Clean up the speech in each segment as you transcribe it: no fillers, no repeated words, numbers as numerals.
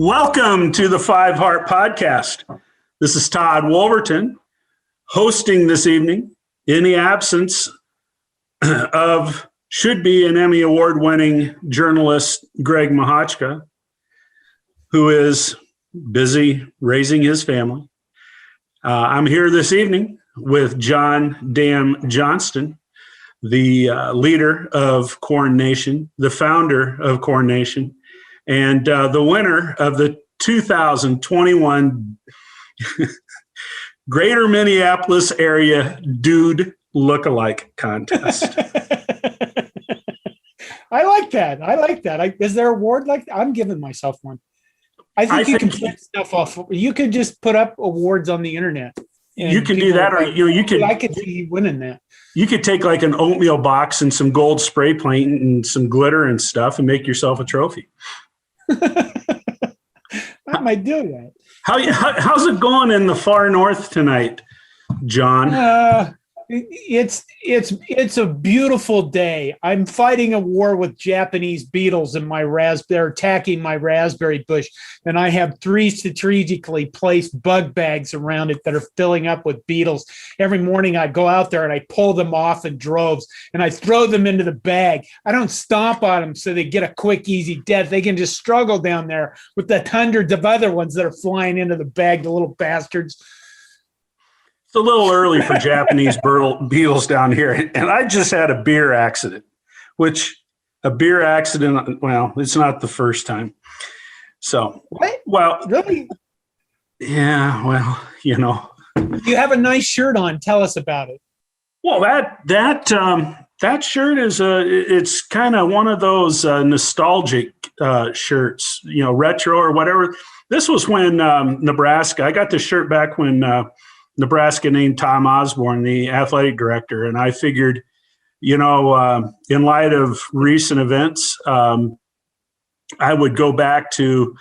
Welcome to the Five Heart Podcast. This is Todd Wolverton hosting this evening in the absence of should be an Emmy Award-winning journalist Greg Mahachka, who is busy raising his family. I'm here this evening with John Dan Johnston, the leader of Corn Nation, the founder of Corn Nation, and the winner of the 2021 Greater Minneapolis Area Dude Lookalike Contest. I like that. Is there a award like that? I'm giving myself one. I think you can print stuff off. You could just put up awards on the internet. You can do that, or you could. I could see you winning that. You could take like an oatmeal box and some gold spray paint and some glitter and stuff, and make yourself a trophy. I might do that. How's it going in the far north tonight, John? It's a beautiful day. I'm fighting a war with Japanese beetles in my they're attacking my raspberry bush, and I have 3 strategically placed bug bags around it that are filling up with beetles. Every morning I go out there and I pull them off in droves and I throw them into the bag. I don't stomp on them so they get a quick, easy death. They can just struggle down there with the hundreds of other ones that are flying into the bag, the little bastards. It's a little early for Japanese beetles down here. And I just had a beer accident, well, it's not the first time. So, what? Well, really? Yeah, well, you know. You have a nice shirt on. Tell us about it. Well, that shirt is it's kind of one of those nostalgic shirts, you know, retro or whatever. This was when Nebraska, I got this shirt back when Nebraska named Tom Osborne the athletic director. And I figured, you know, in light of recent events, I would go back to,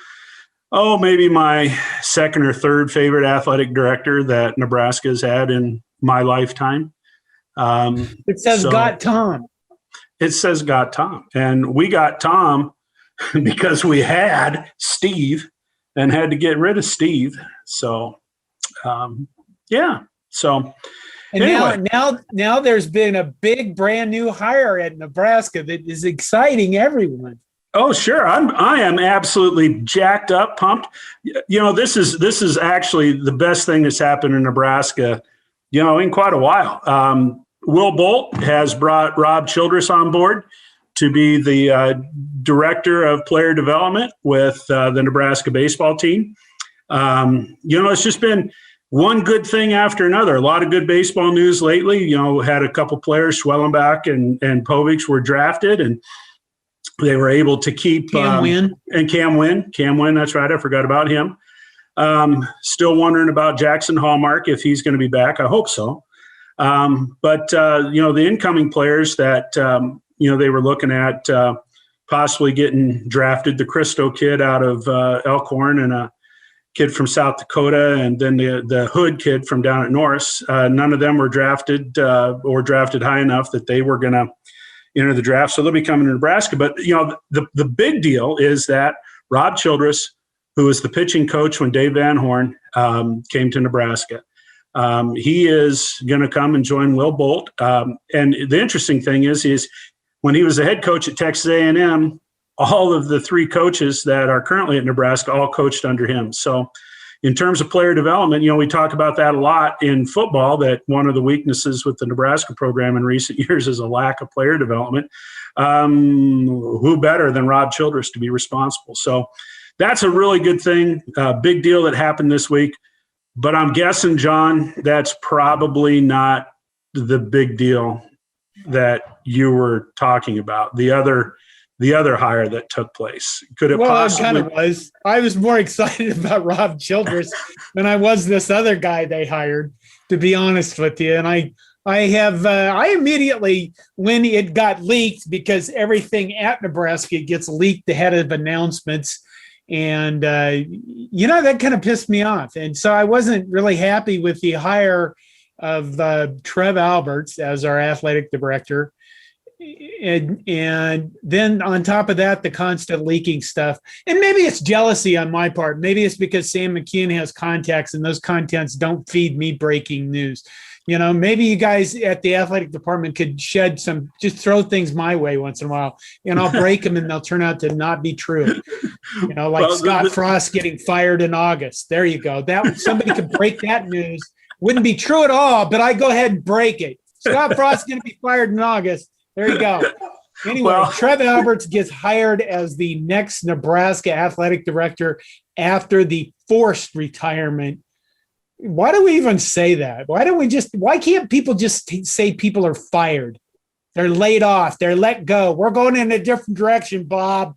maybe my second or third favorite athletic director that Nebraska has had in my lifetime. It says got Tom. It says got Tom. And we got Tom because we had Steve and had to get rid of Steve. So, yeah. So and anyway. now there's been a big brand new hire at Nebraska that is exciting everyone. Oh, sure. I am absolutely jacked up, pumped. You know, this is actually the best thing that's happened in Nebraska, you know, in quite a while. Will Bolt has brought Rob Childress on board to be the director of player development with the Nebraska baseball team. You know, it's just been one good thing after another. A lot of good baseball news lately. You know, had a couple players, Schwellenbach and Povich were drafted, and they were able to keep Cam Wynn. Cam Wynn, that's right. I forgot about him. Still wondering about Jackson Hallmark, if he's going to be back. I hope so. But you know, the incoming players that, you know, they were looking at possibly getting drafted, the Christo kid out of Elkhorn and a kid from South Dakota, and then the Hood kid from down at Norris. None of them were drafted or drafted high enough that they were going to enter the draft. So they'll be coming to Nebraska. But, you know, the big deal is that Rob Childress, who was the pitching coach when Dave Van Horn came to Nebraska, he is going to come and join Will Bolt. And the interesting thing is when he was the head coach at Texas A&M, all of the 3 coaches that are currently at Nebraska all coached under him. So in terms of player development, you know, we talk about that a lot in football, that one of the weaknesses with the Nebraska program in recent years is a lack of player development. Who better than Rob Childress to be responsible? So that's a really good thing, big deal that happened this week. But I'm guessing, John, that's probably not the big deal that you were talking about. The other hire that took place. Could it possibly? It kind of was. I was more excited about Rob Childress than I was this other guy they hired, to be honest with you. And I immediately, when it got leaked, because everything at Nebraska gets leaked ahead of announcements, and you know, that kind of pissed me off. And so I wasn't really happy with the hire of Trev Alberts as our athletic director. And then on top of that, the constant leaking stuff. And maybe it's jealousy on my part. Maybe it's because Sam McKeon has contacts and those contacts don't feed me breaking news. Maybe you guys at the athletic department could just throw things my way once in a while, and I'll break them and they'll turn out to not be true. Like Scott Frost getting fired in August. There you go. Somebody could break that news. Wouldn't be true at all, but I go ahead and break it. Scott Frost is going to be fired in August. There you go. Anyway, Trev Alberts gets hired as the next Nebraska athletic director after the forced retirement. Why do we even say that? Why can't people just say people are fired? They're laid off. They're let go. We're going in a different direction, Bob.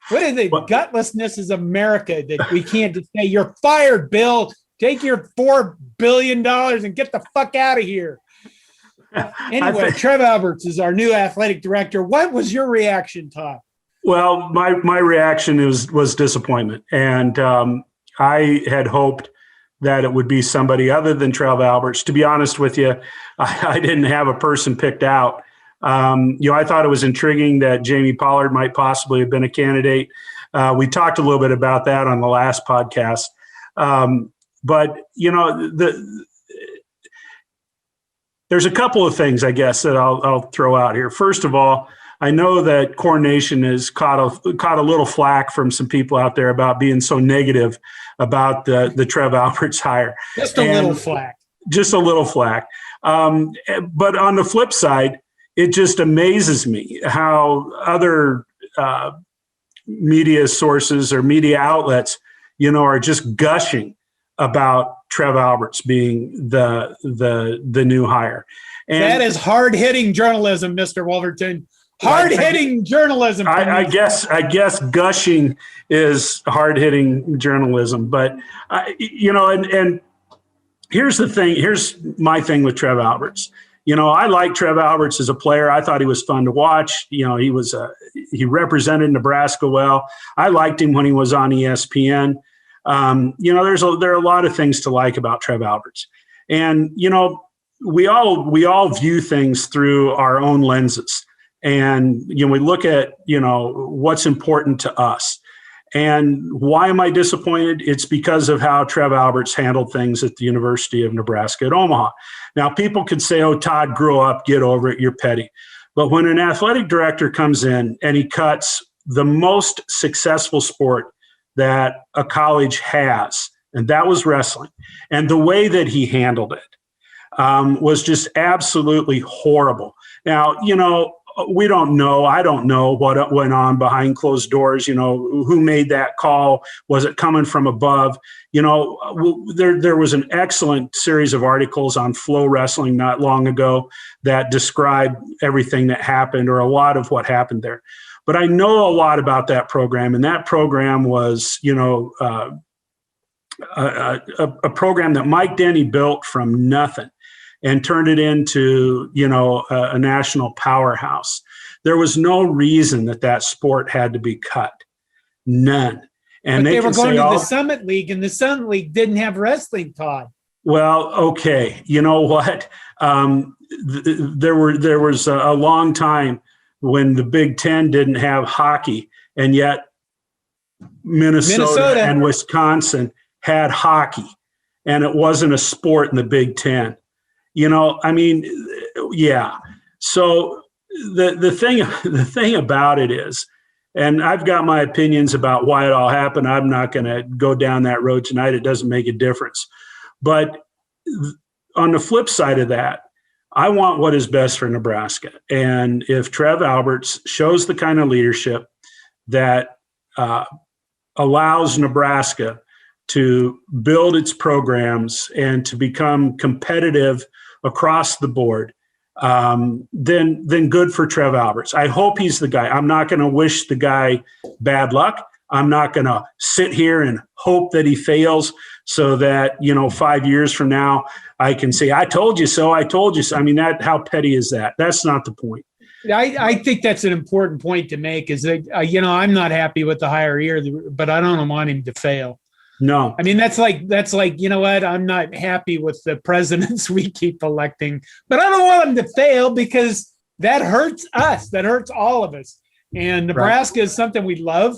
What is it? Gutlessness is America that we can't just say, you're fired, Bill. Take your $4 billion and get the fuck out of here. Anyway, Trev Alberts is our new athletic director. What was your reaction, Todd? Well, my reaction was disappointment. And I had hoped that it would be somebody other than Trev Alberts. To be honest with you, I didn't have a person picked out. I thought it was intriguing that Jamie Pollard might possibly have been a candidate. We talked a little bit about that on the last podcast. But there's a couple of things, I guess, that I'll throw out here. First of all, I know that Corn Nation has caught a little flack from some people out there about being so negative about the Trev Alberts hire. Just a little flack. Just a little flack. But on the flip side, it just amazes me how other media sources or media outlets, are just gushing about Trev Alberts being the new hire. And that is hard-hitting journalism, Mr. Wolverton. Hard-hitting journalism. I guess gushing is hard-hitting journalism. But, and here's the thing. Here's my thing with Trev Alberts. I like Trev Alberts as a player. I thought he was fun to watch. He represented Nebraska well. I liked him when he was on ESPN. There are a lot of things to like about Trev Alberts. And, we all view things through our own lenses. And, we look at, what's important to us. And why am I disappointed? It's because of how Trev Alberts handled things at the University of Nebraska at Omaha. Now, people could say, oh, Todd, grow up, get over it, you're petty. But when an athletic director comes in and he cuts the most successful sport that a college has, and that was wrestling, and the way that he handled it was just absolutely horrible. Now, we don't know. I don't know what went on behind closed doors. Who made that call? Was it coming from above? There was an excellent series of articles on Flow Wrestling not long ago that described everything that happened, or a lot of what happened there. But I know a lot about that program, and that program was, a program that Mike Denny built from nothing and turned it into, a national powerhouse. There was no reason that sport had to be cut. None. And but they were going to the Summit League, and the Summit League didn't have wrestling, Todd. Well, okay. You know what? There was a long time when the Big Ten didn't have hockey, and yet Minnesota and Wisconsin had hockey, and it wasn't a sport in the Big Ten. Yeah. So the thing about it is, and I've got my opinions about why it all happened. I'm not going to go down that road tonight. It doesn't make a difference. But on the flip side of that, I want what is best for Nebraska. And if Trev Alberts shows the kind of leadership that allows Nebraska to build its programs and to become competitive across the board, then good for Trev Alberts. I hope he's the guy. I'm not going to wish the guy bad luck. I'm not going to sit here and hope that he fails so that, 5 years from now, I can say, I told you so, I told you so. I mean, how petty is that? That's not the point. I think that's an important point to make is that, I'm not happy with the hire either, but I don't want him to fail. No. I mean, that's like, what? I'm not happy with the presidents we keep electing, but I don't want them to fail because that hurts us. That hurts all of us. And Nebraska is something we love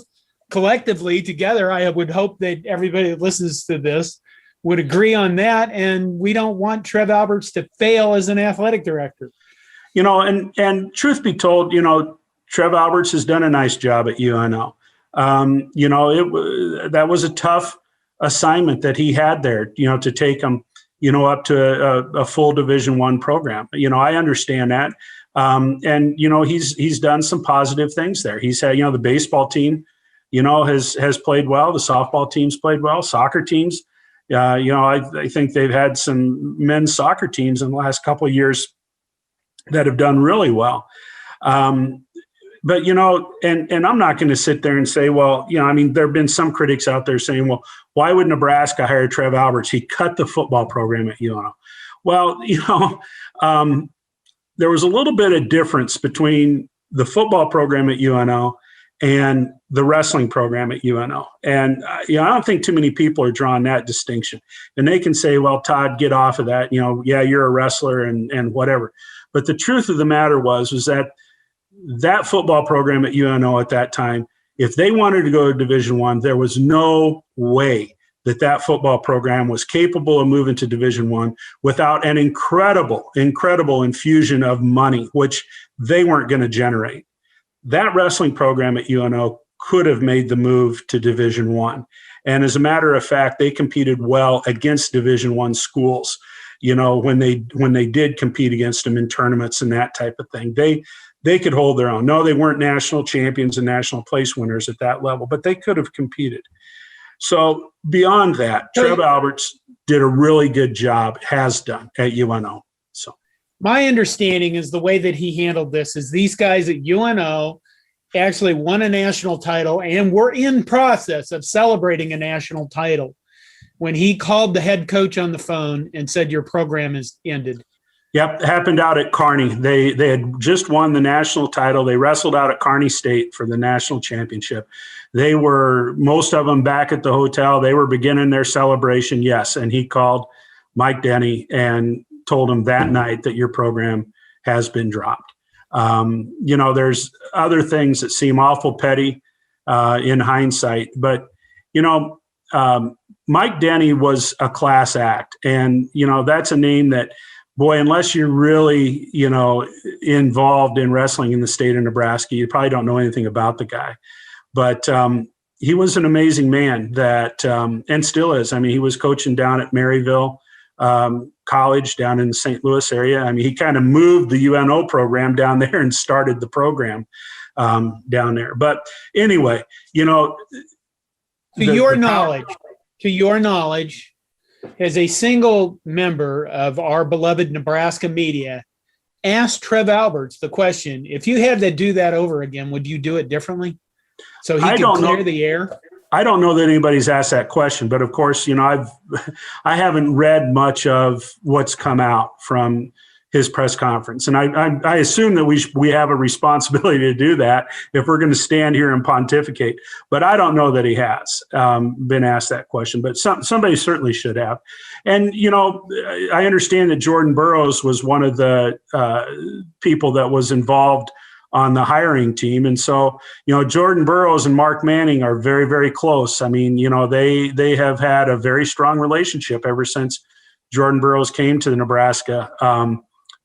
collectively together. I would hope that everybody that listens to this would agree on that. And we don't want Trev Alberts to fail as an athletic director. And truth be told, Trev Alberts has done a nice job at UNO. That was a tough assignment that he had there, to take them, up to a full Division I program. I understand that. And he's done some positive things there. He's had, the baseball team, has played well. The softball team's played well. Soccer teams, I think they've had some men's soccer teams in the last couple of years that have done really well. But, and I'm not going to sit there and say, well, there have been some critics out there saying, well, why would Nebraska hire Trev Alberts? He cut the football program at UNO. Well, there was a little bit of difference between the football program at UNO and the wrestling program at UNO. And, I don't think too many people are drawing that distinction. And they can say, well, Todd, get off of that. Yeah, you're a wrestler and whatever. But the truth of the matter was that football program at UNO at that time, if they wanted to go to Division I, there was no way that football program was capable of moving to Division I without an incredible infusion of money, which they weren't going to generate. That wrestling program at UNO could have made the move to Division I. And as a matter of fact, they competed well against Division I schools, when they did compete against them in tournaments and that type of thing. They could hold their own. No, they weren't national champions and national place winners at that level, but they could have competed. So beyond that, Trev Alberts did a really good job, has done at UNO. So my understanding is the way that he handled this is these guys at UNO actually won a national title and were in process of celebrating a national title when he called the head coach on the phone and said, your program is ended. Yep, it happened out at Kearney. They had just won the national title. They wrestled out at Kearney State for the national championship. They were, most of them, back at the hotel. They were beginning their celebration, yes. And he called Mike Denny and told him that night that your program has been dropped. There's other things that seem awful petty in hindsight. But, Mike Denny was a class act. And, that's a name that, boy, unless you're really, involved in wrestling in the state of Nebraska, you probably don't know anything about the guy. But he was an amazing man that, and still is. He was coaching down at Maryville College down in the St. Louis area. He kind of moved the UNO program down there and started the program down there. But anyway, to your knowledge, as a single member of our beloved Nebraska media, asked Trev Alberts the question, if you had to do that over again, would you do it differently? So he could clear the air? I don't know that anybody's asked that question, but of course, I haven't read much of what's come out from his press conference. And I assume that we have a responsibility to do that if we're going to stand here and pontificate. But I don't know that he has been asked that question, but somebody certainly should have. And, I understand that Jordan Burroughs was one of the people that was involved on the hiring team. And so, Jordan Burroughs and Mark Manning are very, very close. They have had a very strong relationship ever since Jordan Burroughs came to Nebraska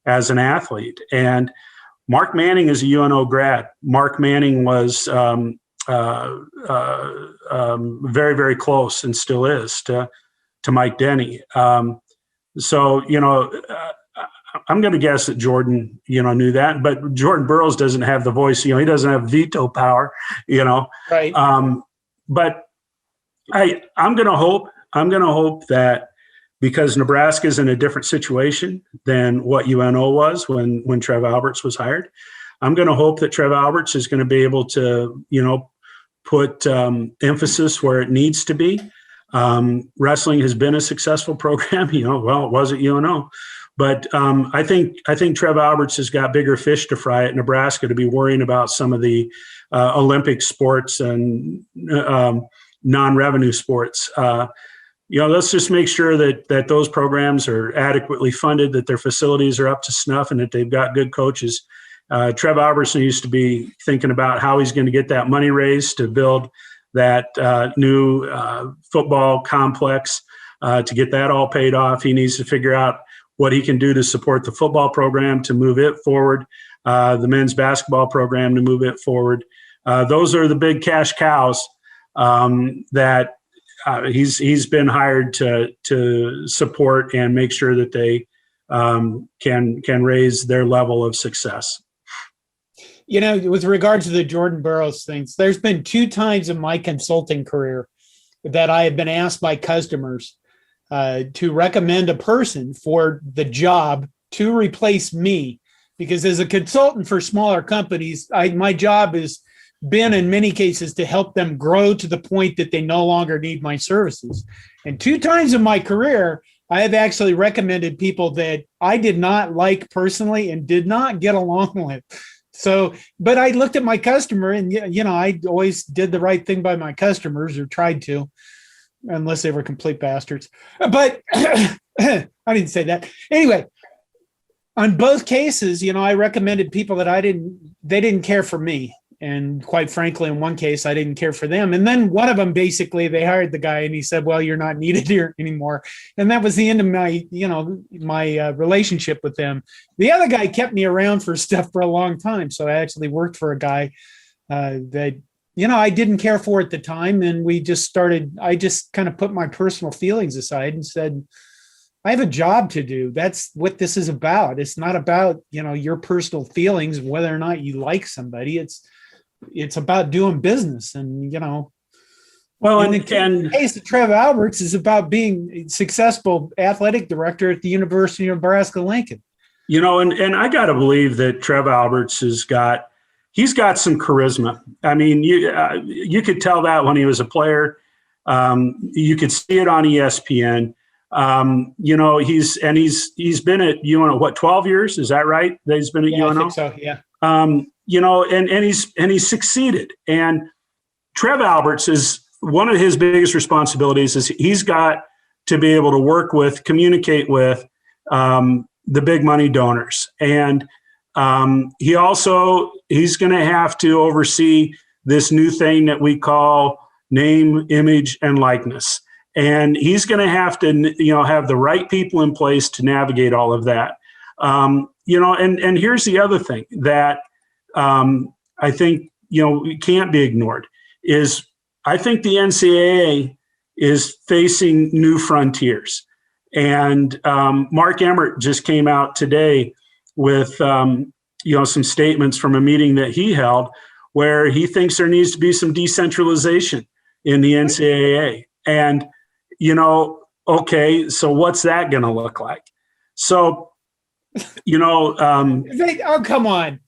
as an athlete. And Mark Manning is a UNO grad. Mark Manning was very, very close and still is to Mike Denny. So, I'm going to guess that Jordan, knew that, but Jordan Burroughs doesn't have the voice. He doesn't have veto power, Right. But I'm going to hope that because Nebraska is in a different situation than what UNO was when Trev Alberts was hired, I'm going to hope that Trev Alberts is going to be able to, put emphasis where it needs to be. Wrestling has been a successful program, it was at UNO. But I think Trev Alberts has got bigger fish to fry at Nebraska to be worrying about some of the Olympic sports and non-revenue sports. Let's just make sure that those programs are adequately funded, that their facilities are up to snuff, and that they've got good coaches. Trev Alberts needs to be thinking about how he's going to get that money raised to build that new football complex, to get that all paid off. He needs to figure out what he can do to support the football program to move it forward, the men's basketball program to move it forward. Those are the big cash cows that he's been hired to support and make sure that they can raise their level of success. With regard to the Jordan Burroughs things, there's been 2 times in my consulting career that I have been asked by customers to recommend a person for the job to replace me, because as a consultant for smaller companies, my job has been in many cases to help them grow to the point that they no longer need my services. And 2 times in my career, I have actually recommended people that I did not like personally and did not get along with. So, but I looked at my customer and, I always did the right thing by my customers, or tried to, unless they were complete bastards. But I didn't say that. Anyway, on both cases, I recommended people that they didn't care for me. And quite frankly, in one case, I didn't care for them. And then one of them, basically, they hired the guy and he said, well, you're not needed here anymore. And that was the end of my relationship with them. The other guy kept me around for stuff for a long time. So I actually worked for a guy that, I didn't care for at the time. And I just kind of put my personal feelings aside and said, I have a job to do. That's what this is about. It's not about, your personal feelings, whether or not you like somebody. It's about doing business. And, well, in the case of Trev Alberts, is about being a successful athletic director at the University of Nebraska-Lincoln. And I got to believe that Trev Alberts he's got some charisma. I mean, you could tell that when he was a player. You could see it on ESPN. He's been at UNO, 12 years? Is that right? That he's been at UNO? I think so, yeah. And he's succeeded. And Trev Alberts, is one of his biggest responsibilities is he's got to be able to communicate with the big money donors. And he's going to have to oversee this new thing that we call name, image, and likeness. And he's going to have to, have the right people in place to navigate all of that. And here's the other thing that I think, can't be ignored is I think the NCAA is facing new frontiers. And Mark Emmert just came out today with, some statements from a meeting that he held where he thinks there needs to be some decentralization in the NCAA. And okay, so what's that going to look like? So, oh, come on.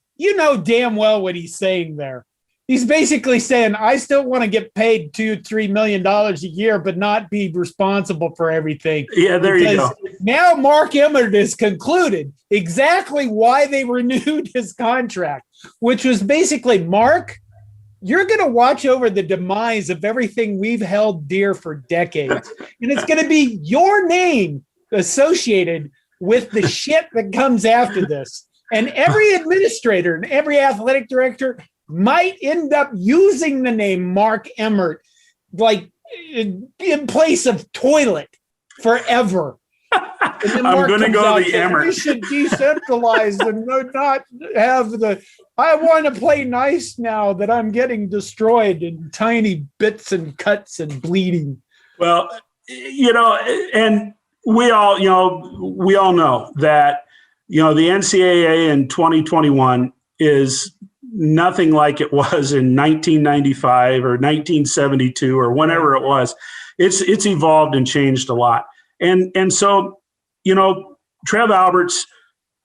Damn well what he's saying there. He's basically saying, I still want to get paid $2-3 million a year, but not be responsible for everything. Yeah, there you go. Now Mark Emmert has concluded exactly why they renewed his contract, which was basically, Mark, you're going to watch over the demise of everything we've held dear for decades. And it's going to be your name associated with the shit that comes after this. And every administrator and every athletic director might end up using the name Mark Emmert, like in place of toilet forever. I'm going to go the Emmert. We should decentralize and not have I want to play nice now that I'm getting destroyed in tiny bits and cuts and bleeding. Well, and we all know that, the NCAA in 2021 is nothing like it was in 1995 or 1972 or whenever it was. It's evolved and changed a lot. And so, Trev Alberts,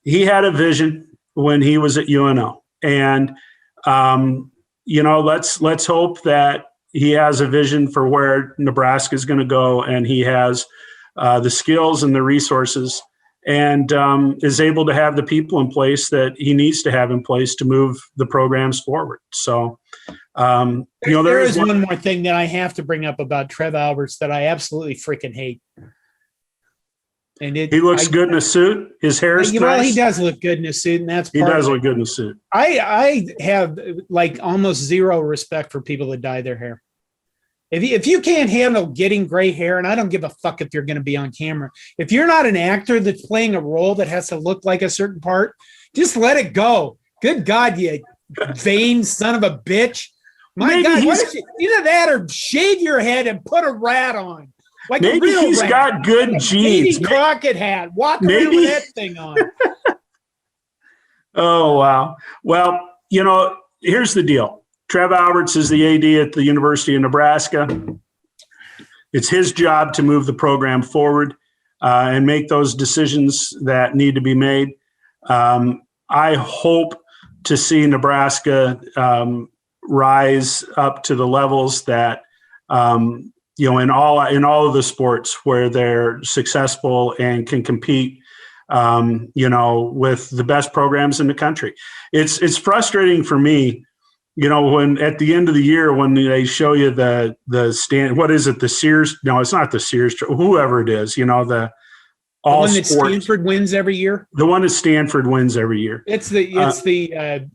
he had a vision when he was at UNO. And, let's hope that he has a vision for where Nebraska is going to go, and he has the skills and the resources, and is able to have the people in place that he needs to have in place to move the programs forward. So, there is one more thing that I have to bring up about Trev Alberts that I absolutely freaking hate. And he looks good in a suit. His hair is well, nice. He does look good in a suit, and that's he does look good in a suit. I have like almost zero respect for people that dye their hair. If you can't handle getting gray hair, and I don't give a fuck if you're going to be on camera, if you're not an actor that's playing a role that has to look like a certain part, just let it go. Good God, you vain son of a bitch. My God, why don't you either that or shave your head and put a rat on? Like maybe a real he's rat. got good like genes. Davy Crockett hat. Walk around with that thing on. Oh, wow. Well, here's the deal. Trev Alberts is the AD at the University of Nebraska. It's his job to move the program forward and make those decisions that need to be made. I hope to see Nebraska rise up to the levels that in all of the sports where they're successful and can compete, with the best programs in the country. It's frustrating for me, when at the end of the year, when they show you the stand, what is it? The Sears? No, it's not the Sears. Whoever it is, the all one that sports. Stanford wins every year. The one that Stanford wins every year. It's the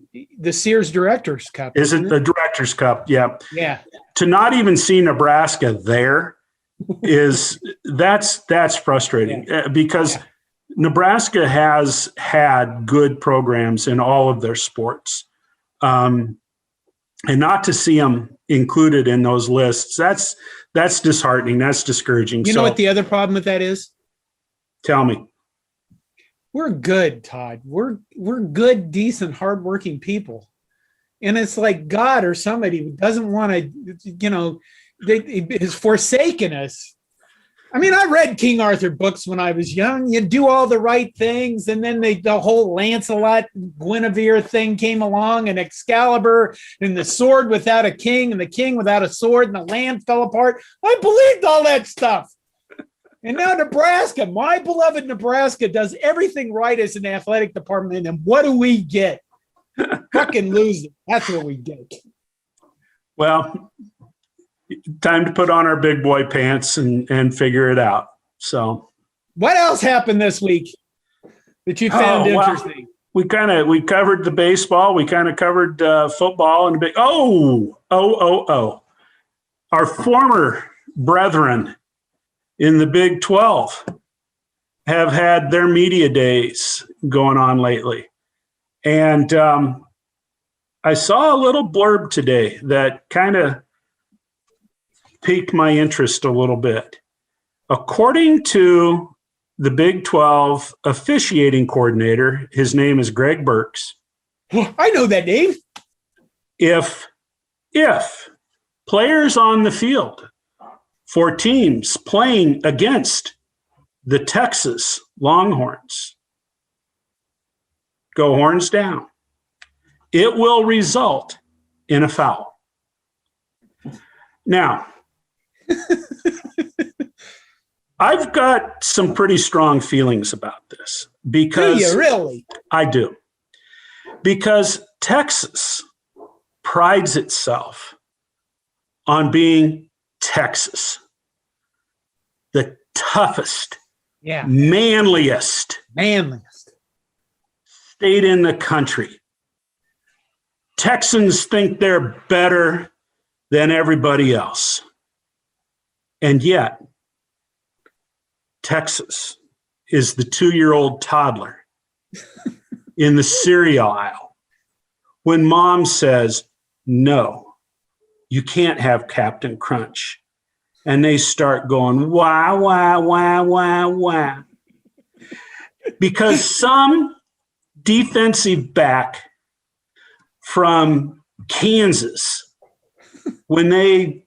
Sears Directors Cup. Is it the Directors Cup? Yeah. Yeah. To not even see Nebraska there that's frustrating because Nebraska has had good programs in all of their sports. And not to see them included in those lists, that's disheartening. That's discouraging. You know what the other problem with that is? Tell me. We're good, Todd. We're good, decent, hardworking people. And it's like God or somebody who doesn't want to, is forsaken us. I mean, I read King Arthur books when I was young. You do all the right things, and then the whole Lancelot Guinevere thing came along, and Excalibur, and the sword without a king, and the king without a sword, and the land fell apart. I believed all that stuff. And now Nebraska, my beloved Nebraska, does everything right as an athletic department, and what do we get? Fucking lose it. That's what we get. Well, time to put on our big boy pants and figure it out. So, what else happened this week that you found interesting? We covered the baseball. We kind of covered football and big. Our former brethren in the Big 12 have had their media days going on lately. And I saw a little blurb today that kind of piqued my interest a little bit. According to the Big 12 officiating coordinator, his name is Greg Burks. I know that name. If players on the field for teams playing against the Texas Longhorns go horns down, it will result in a foul. Now, I've got some pretty strong feelings about this because do you really? I do. Because Texas prides itself on being Texas, the toughest, manliest state in the country. Texans think they're better than everybody else. And yet, Texas is the 2-year-old toddler in the cereal aisle when mom says, no, you can't have Captain Crunch. And they start going, wah, wah, wah, wah, wah. Because some defensive back from Kansas, when they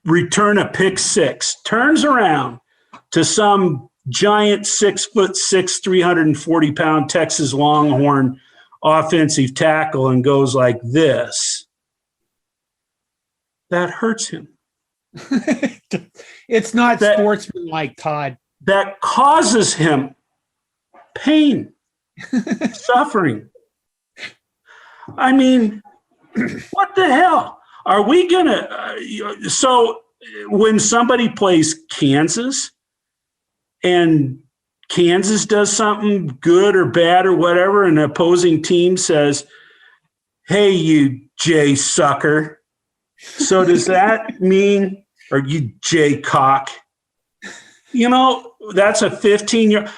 return a pick six, turns around to some giant 6'6", 340-pound Texas Longhorn offensive tackle and goes like this, that hurts him. It's not sportsmanlike, Todd. That causes him pain, suffering. I mean, what the hell? Are we going to so when somebody plays Kansas, and Kansas does something good or bad or whatever, and the opposing team says, "Hey, you Jay sucker." So does that mean, or you Jay cock? That's a 15-year.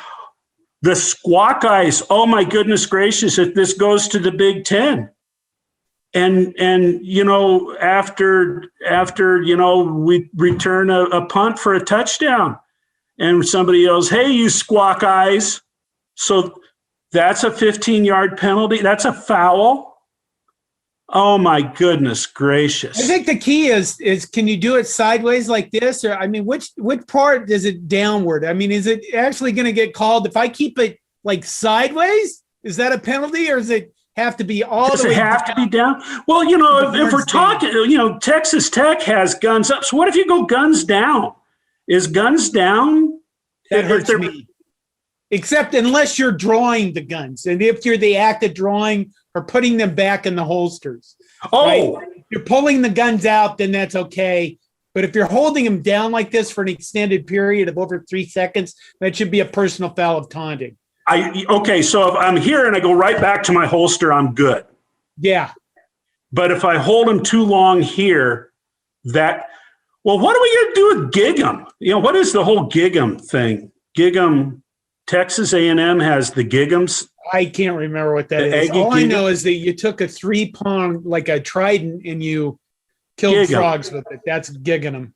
The Squawk Eyes. Oh my goodness gracious! If this goes to the Big Ten, and after we return a punt for a touchdown, and somebody yells, "Hey, you Squawk Eyes!" So that's a 15-yard penalty. That's a foul. Oh my goodness gracious! I think the key is can you do it sideways like this, or which part is it downward? Is it actually going to get called if I keep it like sideways? Is that a penalty, or does it have to be all Does the way it have down? to be down? Well, if we're talking, Texas Tech has guns up. So what if you go guns down? Is guns down? That hurts me. Except unless you're drawing the guns, and if you're the act of drawing or putting them back in the holsters. Oh, right? If you're pulling the guns out, then that's okay. But if you're holding them down like this for an extended period of over 3 seconds, that should be a personal foul of taunting. Okay, so if I'm here and I go right back to my holster, I'm good. Yeah. But if I hold them too long here, what are we going to do with Gig'em? What is the whole Gig'em thing? Gig'em, Texas A&M has the Gig'ems. I can't remember what that is. All I know is that you took a 3-prong, like a trident, and you killed frogs with it. That's gigging them.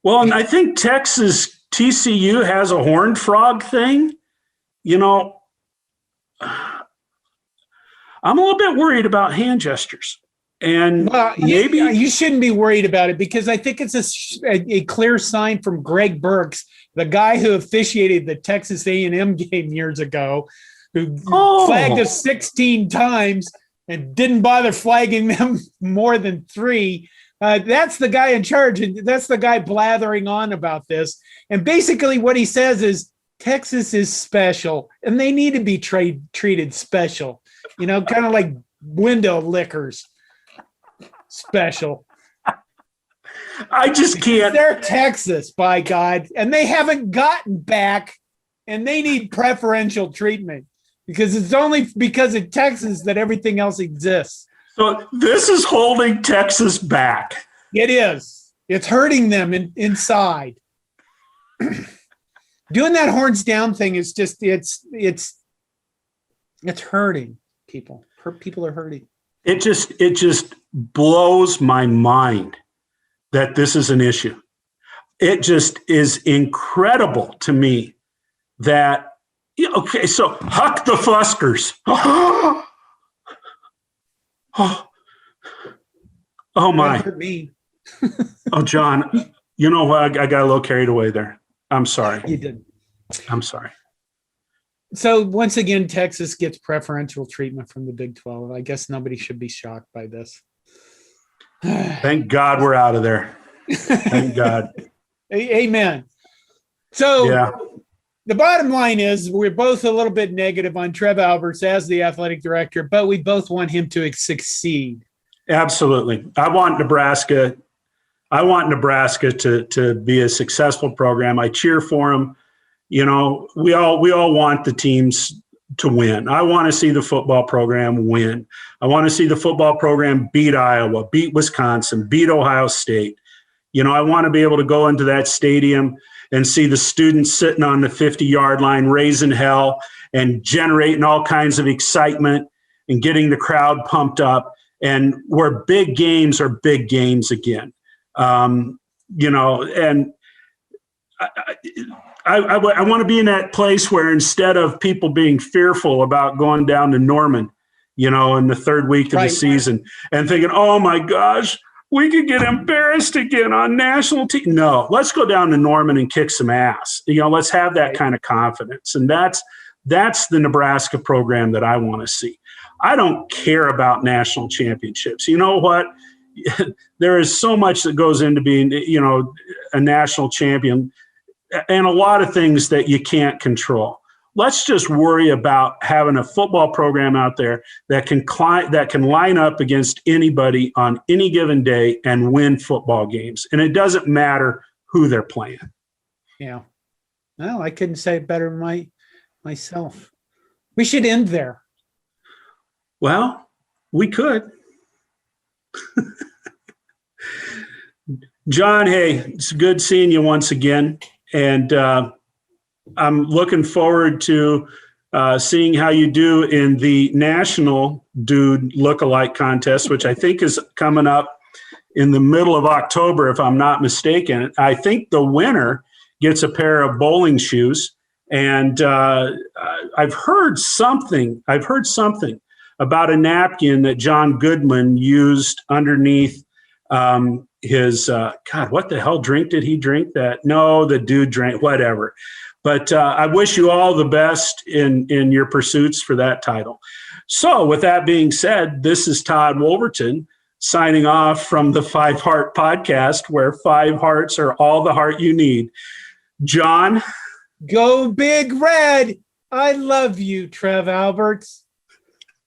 Well, and I think Texas TCU has a horned frog thing. I'm a little bit worried about hand gestures. And maybe you shouldn't be worried about it, because I think it's a clear sign from Greg Burks, the guy who officiated the Texas A&M game years ago, who flagged us 16 times and didn't bother flagging them more than 3. That's the guy in charge, and that's the guy blathering on about this. And basically what he says is Texas is special, and they need to be treated special, kind of like window lickers. Special. I just can't. They're Texas, by God, and they haven't gotten back, and they need preferential treatment, because it's only because of Texas that everything else exists. So this is holding Texas back. It is. It's hurting them inside. Doing that horns down thing is just it's hurting people. People are hurting. It just blows my mind that this is an issue. It just is incredible to me that, okay, so Huck the Fuskers. Oh my. That hurt me. Oh, John, you know what? I got a little carried away there. I'm sorry. You did. I'm sorry. So once again, Texas gets preferential treatment from the Big 12. I guess nobody should be shocked by this. Thank God we're out of there. Thank God. Amen. So yeah. The bottom line is we're both a little bit negative on Trev Alberts as the athletic director, but we both want him to succeed. Absolutely. I want Nebraska to be a successful program. I cheer for them. We all want the teams to win. I want to see the football program win. I want to see the football program beat Iowa, beat Wisconsin, beat Ohio State. I want to be able to go into that stadium and see the students sitting on the 50-yard line raising hell and generating all kinds of excitement and getting the crowd pumped up, and where big games are big games again. And I want to be in that place where instead of people being fearful about going down to Norman, in the third week of the season and thinking, oh my gosh, we could get embarrassed again on national TV. No, let's go down to Norman and kick some ass. Let's have that kind of confidence. And that's the Nebraska program that I want to see. I don't care about national championships. You know what? There is so much that goes into being, a national champion, and a lot of things that you can't control. Let's just worry about having a football program out there that can line up against anybody on any given day and win football games. And it doesn't matter who they're playing. Yeah. Well, I couldn't say it better myself. We should end there. Well, we could. John, hey, it's good seeing you once again. And I'm looking forward to seeing how you do in the national dude lookalike contest, which I think is coming up in the middle of October, if I'm not mistaken. I think the winner gets a pair of bowling shoes. And I've heard something about a napkin that John Goodman used underneath his, God, what the hell drink did he drink that? No, the dude drank, whatever. But I wish you all the best in your pursuits for that title. So with that being said, this is Todd Wolverton signing off from the 5 Heart Podcast, where 5 hearts are all the heart you need. John? Go Big Red. I love you, Trev Alberts.